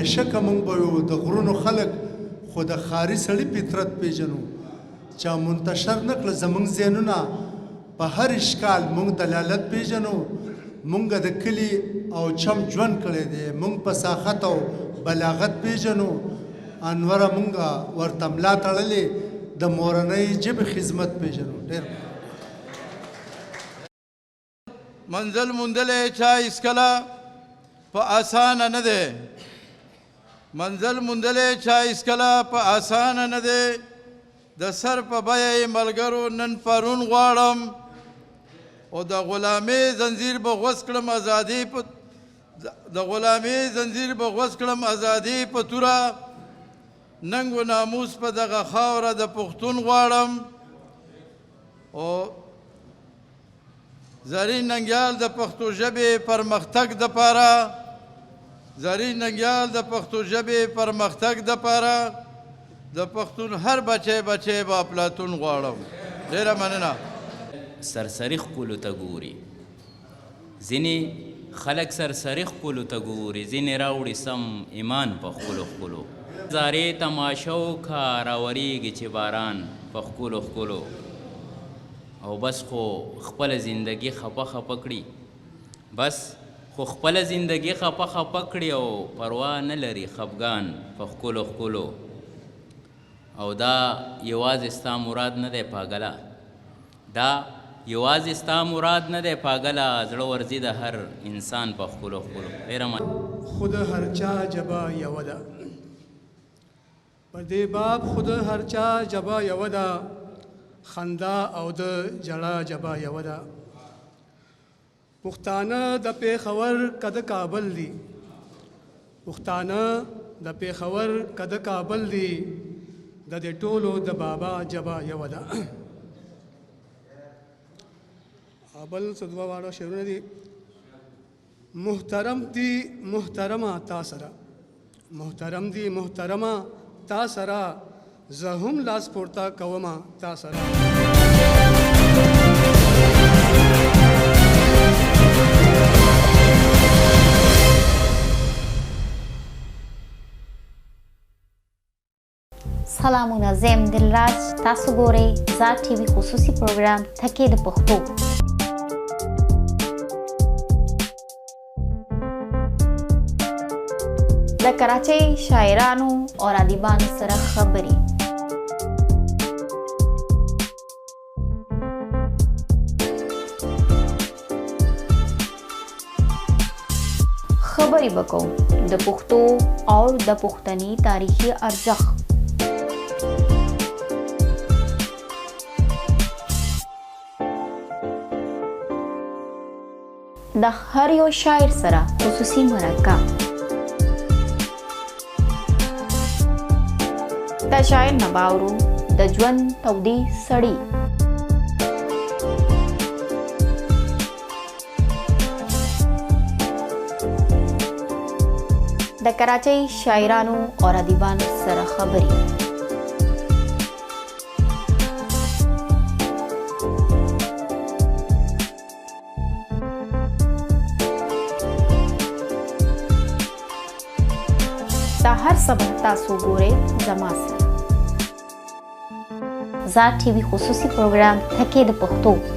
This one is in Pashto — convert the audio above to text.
بېشکه موږ به یو د غرونو خلک خو د ښاري سړي فطرت پیژنو چا منتشر نه کړه زموږ ذهنونه په هر اشکال موږ دلالت پیژنو موږ د کلي او چم ژوند کړی دی موږ فصاحت او بلاغت پیژنو انوره موږ ورته ملا تړلې د مورنۍ ژبې خدمت پیژنو ډېر منزل موندلی چا هېڅکله په اسانه نه دی منزل موندلی چا هېڅکله په اسانه نه دی د سر په بیه یې ملګرو نن پرون غواړم او د غلامۍ زنځیر به غوڅ کړم ازادي په د غلامۍ زنځیر به غوڅ کړم ازادي په توره ننګ و ناموس په دغه خاوره د پښتون غواړم او زرین ننګیال د پښتو ژبې پرمختګ دپاره زرین ننګیال د پښتو ژبې پرمختګ دپاره د پښتون هر بچی به افلاطون غواړم ډېره مننه سرسري ښکلو ته ګوري ځینې خلک سرسري ښکلو ته ګوري ځینې راوړي سم ایمان په ښکلو زارې تماشو کا راورېږي چې باران په ښکلو او بس خو خپله زندګي خپه کړي بس خو خپله زندګي خپه کړي او پروا نه لري خفګان په ښکلو او دا یوازې ستا مراد نه دی پاګله دا یوازې ستا مراد نه دی پاګله زړه ورځي د هر انسان په ښکلو ډېره خود هر چا جبه یوه ده په دې باب خود هر چا جبه یوه ده خندا او د جړه جبه یوه ده پښتانه د پېښور که د کابل دي پښتانه د پېښور که د کابل دي د دې ټولو د بابا جبه یوه ده بل څه دوه واړه شعرونه دي محترم دي محترمه تا سره محترم دي محترمه تا سره زه هم لاس پورته کومه تا سره سلامونه زم دلراج تاسو ګورئ زاد ټي وي خصوصي پروګرام تکې د پښتو د کراچۍ شاعرانو او ادیبانو سره خبرې خبرې به کوو د پښتو او د پښتني تاریخي ارزښت د هر یو شاعر سره خصوصي مرکه د شاعر نه باورو د ژوند تودې سړې د کراچۍ شاعرانو او ادیبانو سره خبرې دا هر سبا تاسو ګورئ زما سره زاد ټي وي خصوصي پروګرام تکې د پښتو